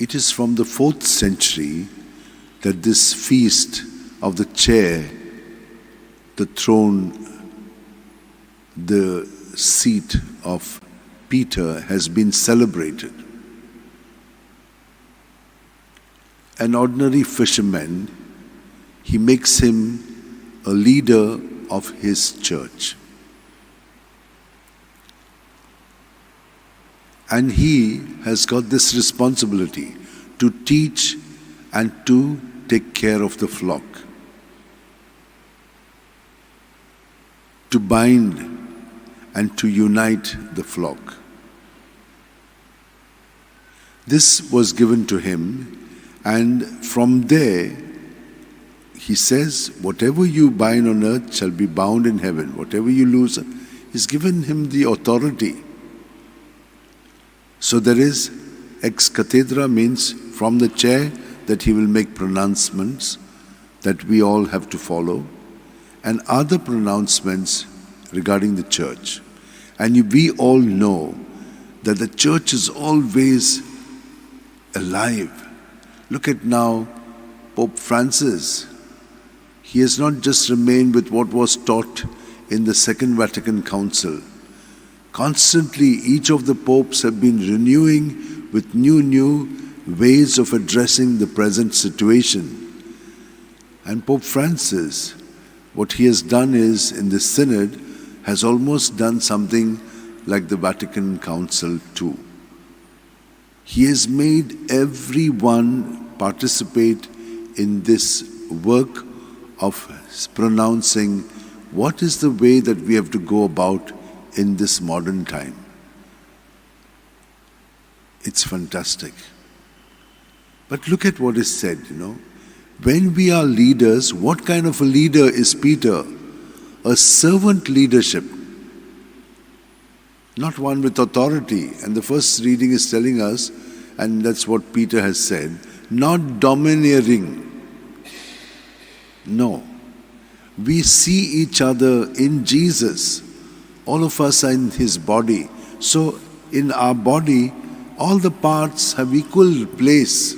It is from the 4th century that this feast of the chair, the throne, the seat of Peter has been celebrated. An ordinary fisherman, he makes him a leader of his church. And he has got this responsibility to teach and to take care of the flock, to bind and to unite the flock. This was given to him, and from there he says, whatever you bind on earth shall be bound in heaven. Whatever you loose, he's given him the authority. So there is ex cathedra, means from the chair, that he will make pronouncements that we all have to follow, and other pronouncements regarding the church. And we all know that the church is always alive. Look at now Pope Francis. He has not just remained with what was taught in the Second Vatican Council. Constantly, each of the popes have been renewing with new ways of addressing the present situation. And Pope Francis, what he has done is, in the Synod, has almost done something like the Vatican Council too. He has made everyone participate in this work of pronouncing what is the way that we have to go about in this modern time. It's fantastic. But look at what is said, When we are leaders, what kind of a leader is Peter? A servant leadership, not one with authority. And the first reading is telling us, and that's what Peter has said, not domineering. No. We see each other in Jesus. All of us are in His body. So in our body, all the parts have equal place.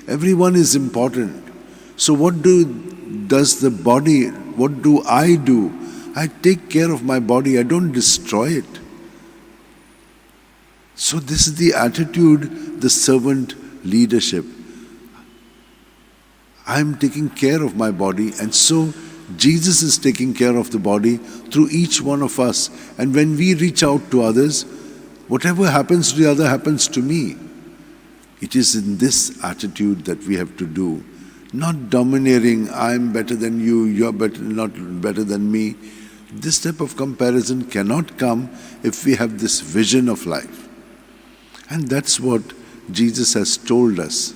Everyone is important. So what does the body, what do? I take care of my body. I don't destroy it. So this is the attitude, the servant leadership. I'm taking care of my body, and so Jesus is taking care of the body through each one of us. And when we reach out to others, whatever happens to the other happens to me. It is in this attitude that we have to do. Not domineering, I'm better than you, you're not better than me. This type of comparison cannot come if we have this vision of life. And that's what Jesus has told us.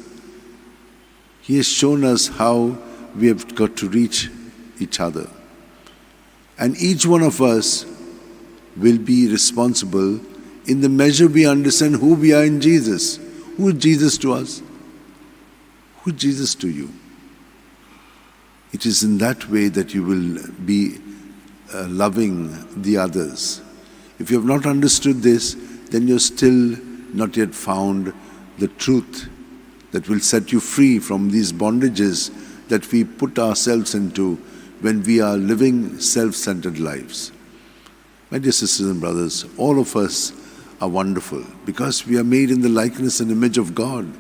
He has shown us how we have got to reach each other. And each one of us will be responsible in the measure we understand who we are in Jesus. Who is Jesus to us? Who is Jesus to you? It is in that way that you will be loving the others. If you have not understood this, then you're still not yet found the truth that will set you free from these bondages that we put ourselves into when we are living self-centered lives. My dear sisters and brothers, all of us are wonderful because we are made in the likeness and image of God.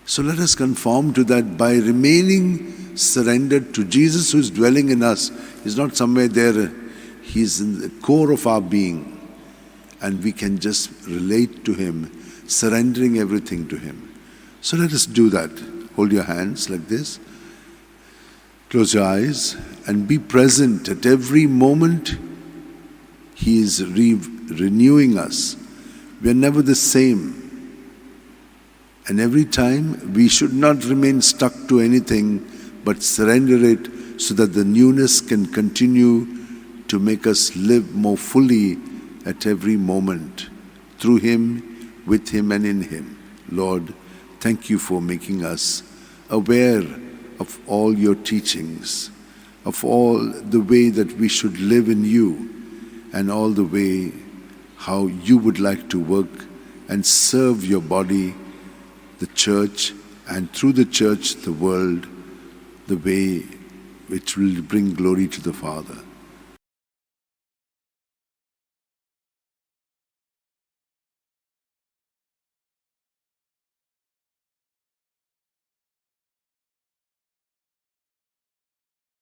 So let us conform to that by remaining surrendered to Jesus, who is dwelling in us. He's not somewhere there. He's in the core of our being. And we can just relate to Him, surrendering everything to Him. So let us do that. Hold your hands like this. Close your eyes and be present at every moment. He is renewing us. We are never the same. And every time we should not remain stuck to anything, but surrender it so that the newness can continue to make us live more fully at every moment, through Him, with Him, and in Him. Lord, thank You for making us aware of all Your teachings, of all the way that we should live in You, and all the way how You would like to work and serve Your body the church, and through the church, the world, the way which will bring glory to the Father.